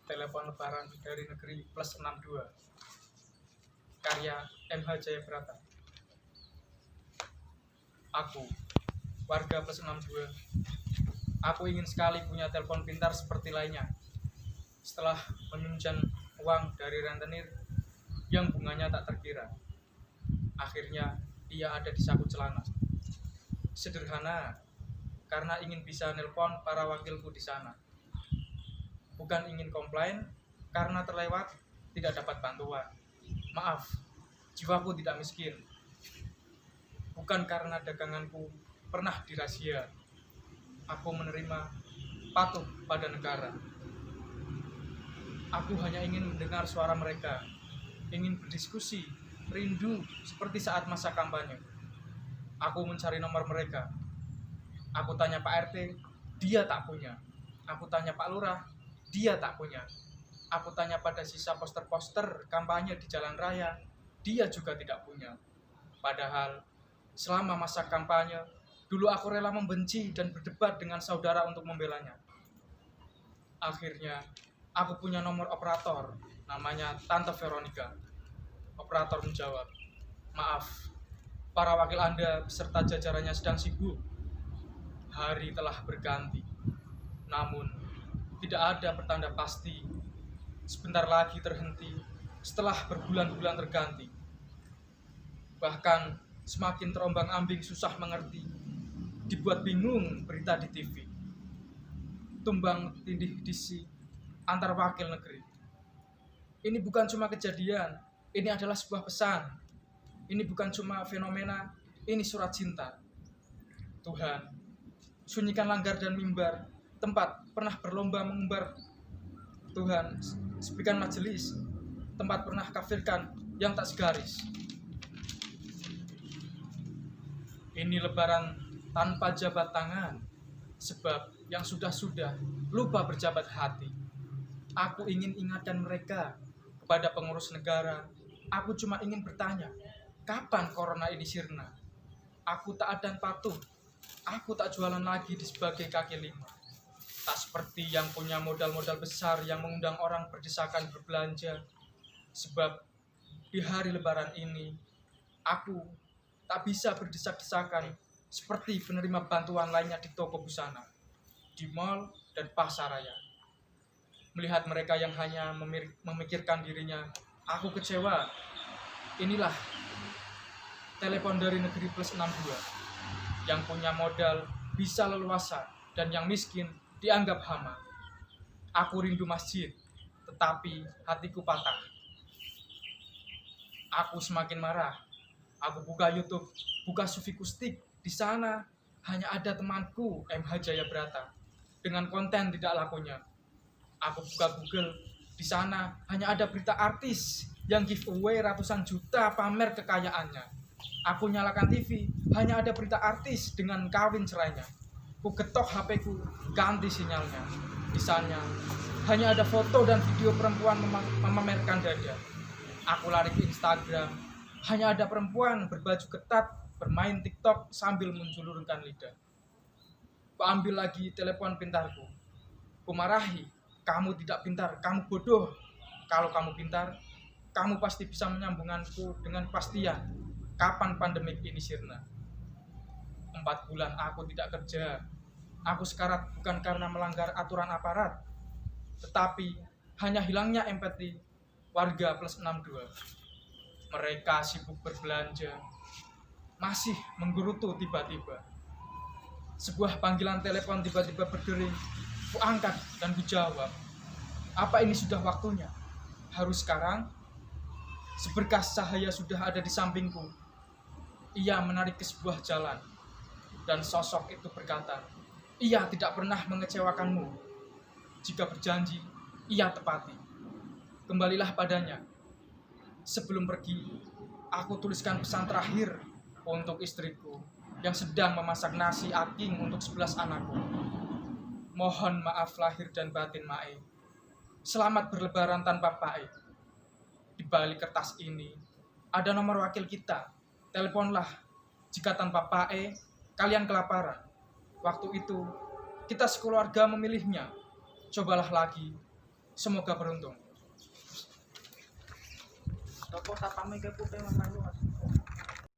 Telepon Lebaran dari Negeri Plus 62, karya MH Jayabrata. Aku, warga Plus 62, aku ingin sekali punya telepon pintar seperti lainnya. Setelah meminjam uang dari rentenir yang bunganya tak terkira, akhirnya ia ada di saku celana. Sederhana, karena ingin bisa nelpon para wakilku di sana. Bukan ingin komplain karena terlewat tidak dapat bantuan. Maaf, jiwaku tidak miskin. Bukan karena daganganku pernah dirazia. Aku menerima patuh pada negara. Aku hanya ingin mendengar suara mereka, ingin berdiskusi, rindu seperti saat masa kampanye. Aku mencari nomor mereka. Aku tanya Pak RT, dia tak punya. Aku tanya Pak Lurah, dia tak punya. Aku tanya pada sisa poster-poster kampanye di jalan raya, dia juga tidak punya. Padahal selama masa kampanye, dulu aku rela membenci dan berdebat dengan saudara untuk membelanya. Akhirnya, aku punya nomor operator, namanya Tante Veronica. Operator menjawab, maaf, para wakil Anda beserta jajarannya sedang sibuk. Hari telah berganti, namun tidak ada pertanda pasti. Sebentar lagi terhenti, setelah berbulan-bulan terganti. Bahkan semakin terombang-ambing susah mengerti, dibuat bingung berita di TV. Tumbang tindih disi antar wakil negeri. Ini bukan cuma kejadian, ini adalah sebuah pesan. Ini bukan cuma fenomena, ini surat cinta. Tuhan, sunyikan langgar dan mimbar, tempat pernah berlomba mengumbar. Tuhan, sepikan majelis, tempat pernah kafirkan yang tak segaris. Ini lebaran tanpa jabat tangan, sebab yang sudah-sudah lupa berjabat hati. Aku ingin ingatkan mereka kepada pengurus negara. Aku cuma ingin bertanya, kapan corona ini sirna? Aku taat dan patuh. Aku tak jualan lagi di sebagai kaki lima. Tak seperti yang punya modal-modal besar yang mengundang orang berdesakan berbelanja. Sebab di hari lebaran ini, aku tak bisa berdesak-desakan seperti penerima bantuan lainnya di toko busana, di mal dan pasaraya. Melihat mereka yang hanya memikirkan dirinya, aku kecewa. Inilah telepon dari Negeri Plus 62. Yang punya modal bisa leluasa dan yang miskin dianggap hama. Aku rindu masjid, tetapi hatiku patah. Aku semakin marah. Aku buka YouTube, buka Sufi Kustik. Di sana hanya ada temanku MH Jayabrata dengan konten tidak lakunya. Aku buka Google, di sana hanya ada berita artis yang giveaway ratusan juta pamer kekayaannya. Aku nyalakan TV, hanya ada berita artis dengan kawin cerainya. Ku ketok HP-ku, ganti sinyalnya. Misalnya, hanya ada foto dan video perempuan memamerkan dada. Aku lari ke Instagram, hanya ada perempuan berbaju ketat bermain TikTok sambil menjulurkan lidah. Ku ambil lagi telepon pintarku. Ku marahi, kamu tidak pintar, kamu bodoh. Kalau kamu pintar, kamu pasti bisa menyambunganku dengan kepastian. Kapan pandemik ini sirna? 4 bulan aku tidak kerja. Aku sekarat bukan karena melanggar aturan aparat, tetapi hanya hilangnya empati warga Plus 62. Mereka sibuk berbelanja, masih menggerutu tiba-tiba. Sebuah panggilan telepon tiba-tiba berdering. Ku angkat dan ku jawab, apa ini sudah waktunya? Harus sekarang? Seberkas cahaya sudah ada di sampingku. Ia menarik ke sebuah jalan, dan sosok itu berkata, ia tidak pernah mengecewakanmu. Jika berjanji, ia tepati. Kembalilah padanya. Sebelum pergi, aku tuliskan pesan terakhir untuk istriku yang sedang memasak nasi aking untuk 11 anakku. Mohon maaf lahir dan batin Mae. Selamat berlebaran tanpa Pae. Di balik kertas ini ada nomor wakil kita. Teleponlah jika tanpa Pae kalian kelaparan. Waktu itu kita sekeluarga memilihnya. Cobalah lagi. Semoga beruntung. Toko satpam iki putih Mas Ayu, Mas.